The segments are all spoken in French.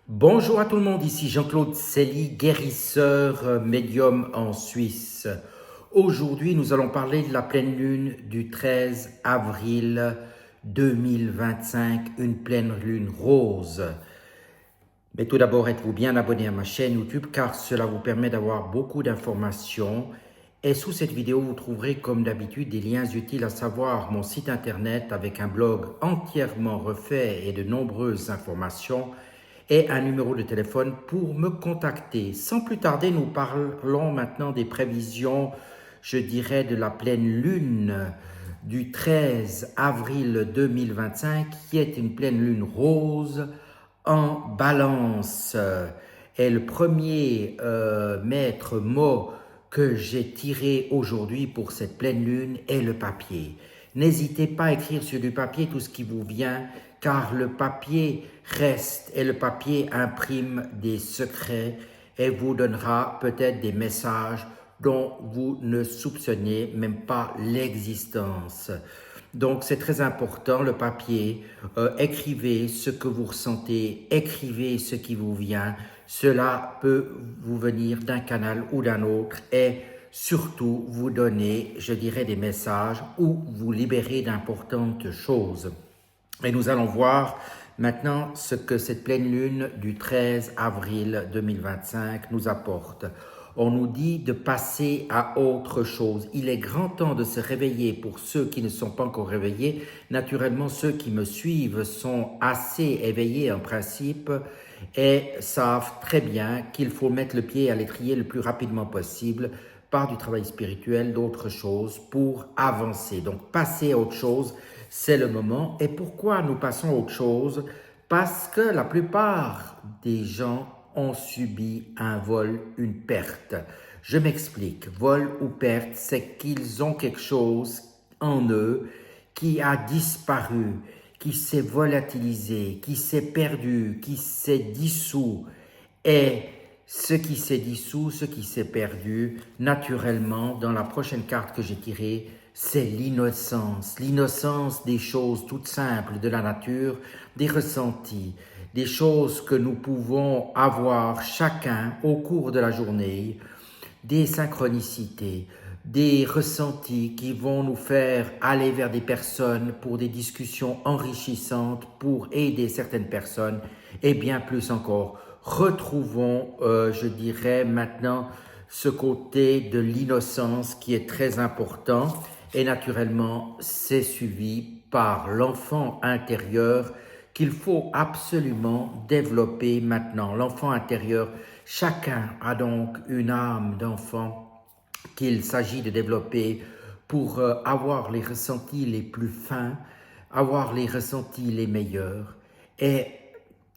Bonjour à tout le monde, ici Jean-Claude Selly, guérisseur médium en Suisse. Aujourd'hui, nous allons parler de la pleine lune du 13 avril 2025, une pleine lune rose. Mais tout d'abord, êtes-vous bien abonné à ma chaîne YouTube car cela vous permet d'avoir beaucoup d'informations. Et sous cette vidéo, vous trouverez comme d'habitude des liens utiles, à savoir mon site internet avec un blog entièrement refait et de nombreuses informations et un numéro de téléphone pour me contacter. Sans plus tarder, nous parlons maintenant des prévisions, je dirais, de la pleine lune du 13 avril 2025, qui est une pleine lune rose en balance. Et le premier maître mot que j'ai tiré aujourd'hui pour cette pleine lune est le papier. N'hésitez pas à écrire sur du papier tout ce qui vous vient, car le papier reste et le papier imprime des secrets et vous donnera peut-être des messages dont vous ne soupçonnez même pas l'existence. Donc c'est très important, le papier. Écrivez ce que vous ressentez, écrivez ce qui vous vient. Cela peut vous venir d'un canal ou d'un autre et surtout vous donner, je dirais, des messages ou vous libérer d'importantes choses. Et nous allons voir maintenant ce que cette pleine lune du 13 avril 2025 nous apporte. On nous dit de passer à autre chose. Il est grand temps de se réveiller pour ceux qui ne sont pas encore réveillés. Naturellement, ceux qui me suivent sont assez éveillés en principe et savent très bien qu'il faut mettre le pied à l'étrier le plus rapidement possible par du travail spirituel, d'autres choses pour avancer. Donc, passer à autre chose, c'est le moment. Et pourquoi nous passons à autre chose? Parce que la plupart des gens ont subi un vol, une perte. Je m'explique. Vol ou perte, c'est qu'ils ont quelque chose en eux qui a disparu, qui s'est volatilisé, qui s'est perdu, qui s'est dissous. Et ce qui s'est dissous, ce qui s'est perdu, naturellement, dans la prochaine carte que j'ai tirée, c'est l'innocence. L'innocence des choses toutes simples de la nature, des ressentis, des choses que nous pouvons avoir chacun au cours de la journée, des synchronicités, des ressentis qui vont nous faire aller vers des personnes pour des discussions enrichissantes, pour aider certaines personnes et bien plus encore. Retrouvons, je dirais maintenant, ce côté de l'innocence qui est très important et naturellement, c'est suivi par l'enfant intérieur qu'il faut absolument développer maintenant. L'enfant intérieur, chacun a donc une âme d'enfant qu'il s'agit de développer pour avoir les ressentis les plus fins, avoir les ressentis les meilleurs et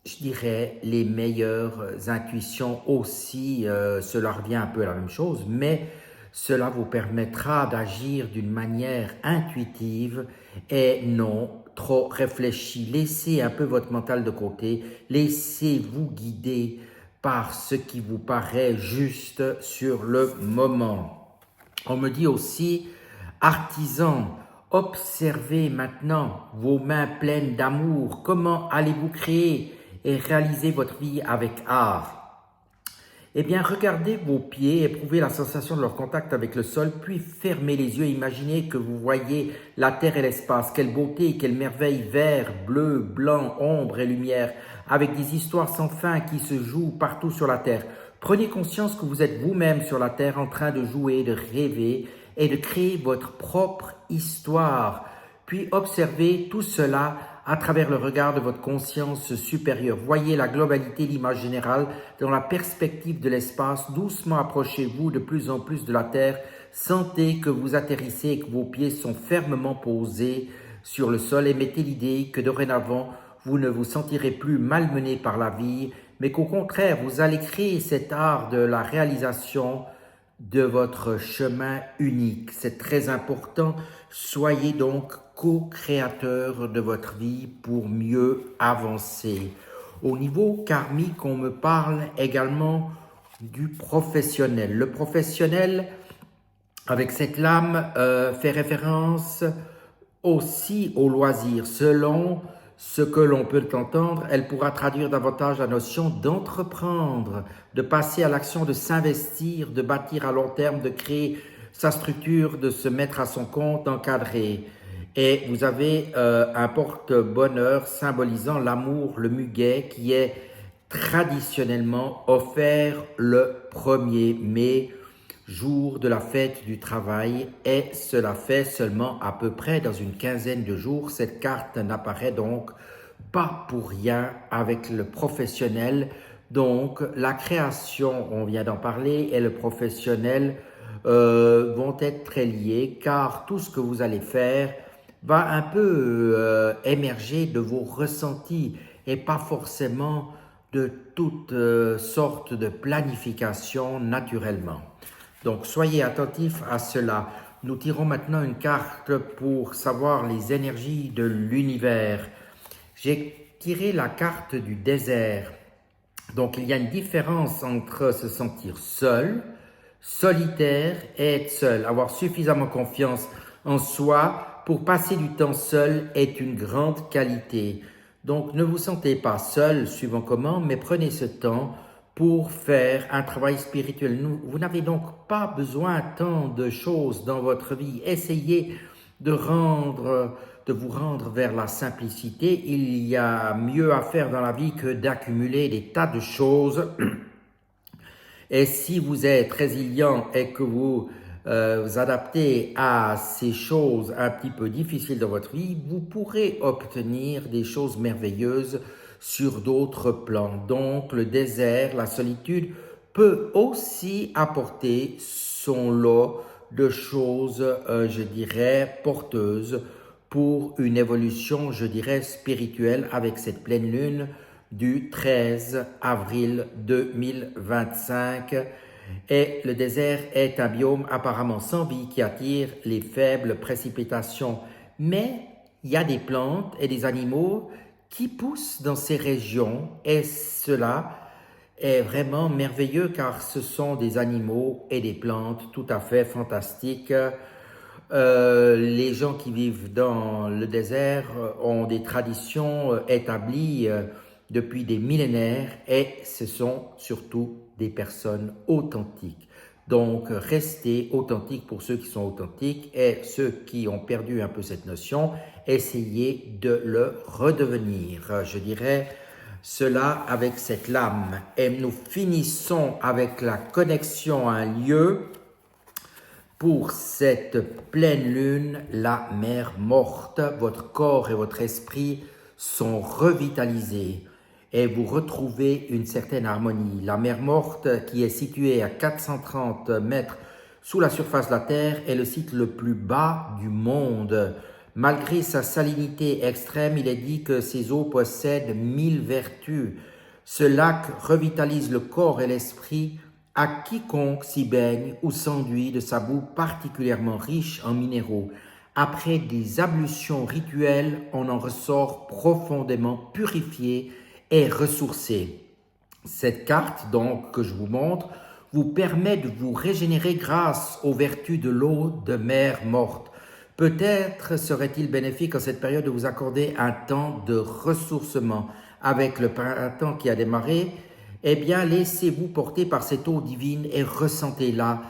je dirais les meilleures intuitions aussi, cela revient un peu à la même chose, mais cela vous permettra d'agir d'une manière intuitive et non trop réfléchie. Laissez un peu votre mental de côté, laissez-vous guider par ce qui vous paraît juste sur le moment. On me dit aussi, artisan, observez maintenant vos mains pleines d'amour. Comment allez-vous créer et réaliser votre vie avec art? Eh bien, regardez vos pieds, éprouvez la sensation de leur contact avec le sol, puis fermez les yeux, imaginez que vous voyez la terre et l'espace. Quelle beauté, quelle merveille, vert, bleu, blanc, ombre et lumière, avec des histoires sans fin qui se jouent partout sur la terre. Prenez conscience que vous êtes vous-même sur la terre en train de jouer, de rêver et de créer votre propre histoire. Puis observez tout cela à travers le regard de votre conscience supérieure. Voyez la globalité, l'image générale, dans la perspective de l'espace. Doucement approchez-vous de plus en plus de la Terre. Sentez que vous atterrissez et que vos pieds sont fermement posés sur le sol et mettez l'idée que dorénavant, vous ne vous sentirez plus malmené par la vie, mais qu'au contraire, vous allez créer cet art de la réalisation de votre chemin unique. C'est très important. Soyez donc co-créateur de votre vie pour mieux avancer. Au niveau karmique, on me parle également du professionnel. Le professionnel, avec cette lame, fait référence aussi au loisir, selon ce que l'on peut entendre, elle pourra traduire davantage la notion d'entreprendre, de passer à l'action, de s'investir, de bâtir à long terme, de créer sa structure, de se mettre à son compte, d'encadrer. Et vous avez un porte-bonheur symbolisant l'amour, le muguet, qui est traditionnellement offert le 1er mai, jour de la fête du travail, et cela fait seulement à peu près dans une quinzaine de jours. Cette carte n'apparaît donc pas pour rien avec le professionnel. Donc la création, on vient d'en parler, et le professionnel vont être très liés, car tout ce que vous allez faire va un peu émerger de vos ressentis et pas forcément de toutes sortes de planification naturellement. Donc soyez attentifs à cela. Nous tirons maintenant une carte pour savoir les énergies de l'univers. J'ai tiré la carte du désert. Donc il y a une différence entre se sentir seul, solitaire et être seul. Avoir suffisamment confiance en soi pour passer du temps seul est une grande qualité. Donc ne vous sentez pas seul, suivant comment, mais prenez ce temps pour faire un travail spirituel. Vous n'avez donc pas besoin tant de choses dans votre vie. Essayez de vous rendre vers la simplicité. Il y a mieux à faire dans la vie que d'accumuler des tas de choses. Et si vous êtes résilient et que vous vous adaptez à ces choses un petit peu difficiles dans votre vie, vous pourrez obtenir des choses merveilleuses sur d'autres plans. Donc le désert, la solitude peut aussi apporter son lot de choses, je dirais, porteuses pour une évolution, je dirais, spirituelle avec cette pleine lune du 13 avril 2025. Et le désert est un biome apparemment sans vie qui attire les faibles précipitations. Mais il y a des plantes et des animaux qui poussent dans ces régions et cela est vraiment merveilleux car ce sont des animaux et des plantes tout à fait fantastiques. Les gens qui vivent dans le désert ont des traditions établies depuis des millénaires et ce sont surtout des personnes authentiques. Donc, restez authentiques pour ceux qui sont authentiques et ceux qui ont perdu un peu cette notion, essayez de le redevenir. Je dirais cela avec cette lame. Et nous finissons avec la connexion à un lieu. Pour cette pleine lune, la mer morte, votre corps et votre esprit sont revitalisés et vous retrouvez une certaine harmonie. La mer morte, qui est située à 430 mètres sous la surface de la Terre, est le site le plus bas du monde. Malgré sa salinité extrême, il est dit que ses eaux possèdent 1000 vertus. Ce lac revitalise le corps et l'esprit à quiconque s'y baigne ou s'enduit de sa boue particulièrement riche en minéraux. Après des ablutions rituelles, on en ressort profondément purifié et ressourcé. Cette carte, donc, que je vous montre, vous permet de vous régénérer grâce aux vertus de l'eau de mer morte. Peut-être serait-il bénéfique en cette période de vous accorder un temps de ressourcement. Avec le printemps qui a démarré, eh bien, laissez-vous porter par cette eau divine et ressentez-la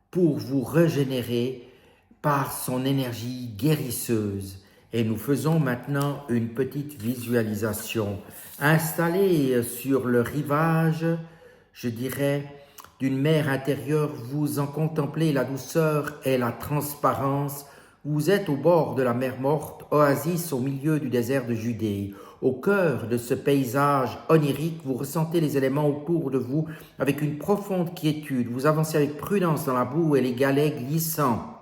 pour vous régénérer par son énergie guérisseuse. Et nous faisons maintenant une petite visualisation. Installée sur le rivage, je dirais, d'une mer intérieure, vous en contemplez la douceur et la transparence. Vous êtes au bord de la mer morte, oasis au milieu du désert de Judée. Au cœur de ce paysage onirique, vous ressentez les éléments autour de vous avec une profonde quiétude. Vous avancez avec prudence dans la boue et les galets glissants.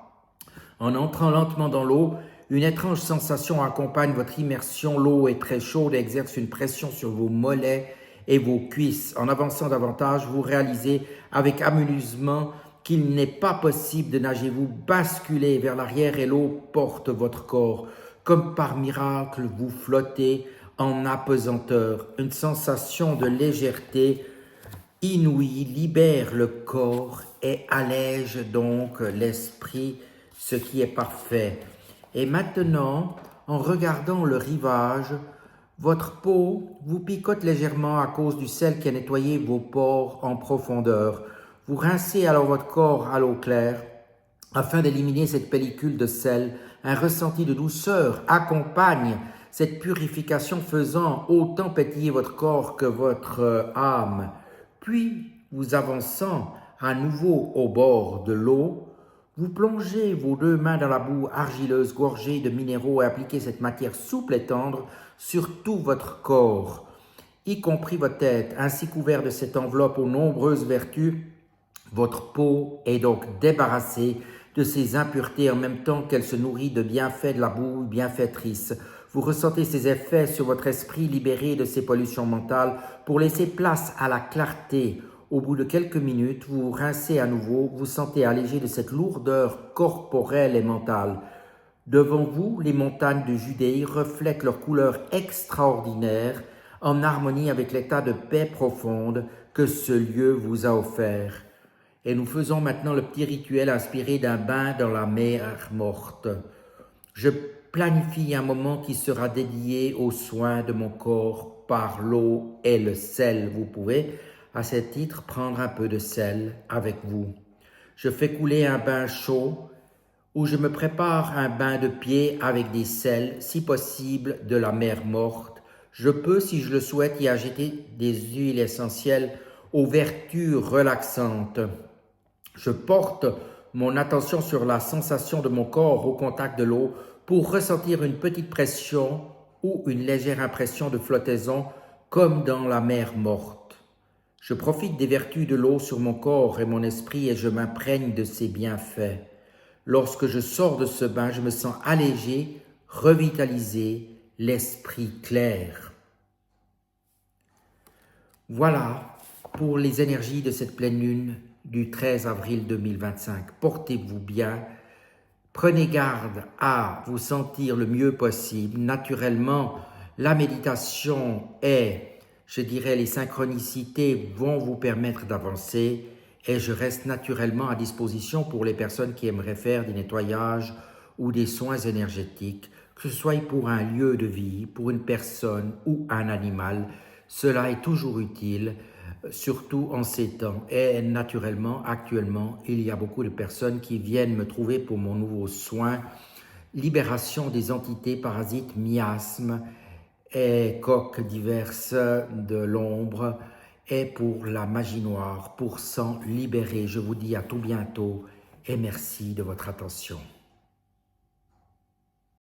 En entrant lentement dans l'eau, une étrange sensation accompagne votre immersion. L'eau est très chaude et exerce une pression sur vos mollets et vos cuisses. En avançant davantage, vous réalisez avec amusement qu'il n'est pas possible de nager. Vous basculez vers l'arrière et l'eau porte votre corps. Comme par miracle, vous flottez en apesanteur. Une sensation de légèreté inouïe libère le corps et allège donc l'esprit, ce qui est parfait. Et maintenant, en regardant le rivage, Votre peau vous picote légèrement à cause du sel qui a nettoyé vos pores en profondeur. Vous rincez alors votre corps à l'eau claire afin d'éliminer cette pellicule de sel. Un ressenti de douceur accompagne cette purification, faisant autant pétiller votre corps que votre âme. Puis, vous avançant à nouveau au bord de l'eau, vous plongez vos deux mains dans la boue argileuse gorgée de minéraux et appliquez cette matière souple et tendre sur tout votre corps, y compris votre tête. Ainsi couvert de cette enveloppe aux nombreuses vertus, votre peau est donc débarrassée de ces impuretés en même temps qu'elle se nourrit de bienfaits de la boue bienfaitrice. Vous ressentez ces effets sur votre esprit libéré de ces pollutions mentales pour laisser place à la clarté. Au bout de quelques minutes, vous vous rincez à nouveau, vous sentez allégé de cette lourdeur corporelle et mentale. Devant vous, les montagnes de Judée reflètent leur couleur extraordinaire en harmonie avec l'état de paix profonde que ce lieu vous a offert. Et nous faisons maintenant le petit rituel inspiré d'un bain dans la mer morte. Je planifie un moment qui sera dédié aux soins de mon corps par l'eau et le sel. Vous pouvez, à ce titre, prendre un peu de sel avec vous. Je fais couler un bain chaud où je me prépare un bain de pied avec des sels, si possible de la mer morte. Je peux, si je le souhaite, y ajouter des huiles essentielles aux vertus relaxantes. Je porte mon attention sur la sensation de mon corps au contact de l'eau pour ressentir une petite pression ou une légère impression de flottaison comme dans la mer morte. Je profite des vertus de l'eau sur mon corps et mon esprit et je m'imprègne de ses bienfaits. Lorsque je sors de ce bain, je me sens allégé, revitalisé, l'esprit clair. Voilà pour les énergies de cette pleine lune du 13 avril 2025. Portez-vous bien, prenez garde à vous sentir le mieux possible. Naturellement, la méditation et, je dirais, les synchronicités vont vous permettre d'avancer et je reste naturellement à disposition pour les personnes qui aimeraient faire des nettoyages ou des soins énergétiques, que ce soit pour un lieu de vie, pour une personne ou un animal. Cela est toujours utile, surtout en ces temps. Et naturellement, actuellement, il y a beaucoup de personnes qui viennent me trouver pour mon nouveau soin, libération des entités parasites, miasmes et coques diverses de l'ombre, et pour la magie noire, pour s'en libérer. Je vous dis à tout bientôt et merci de votre attention.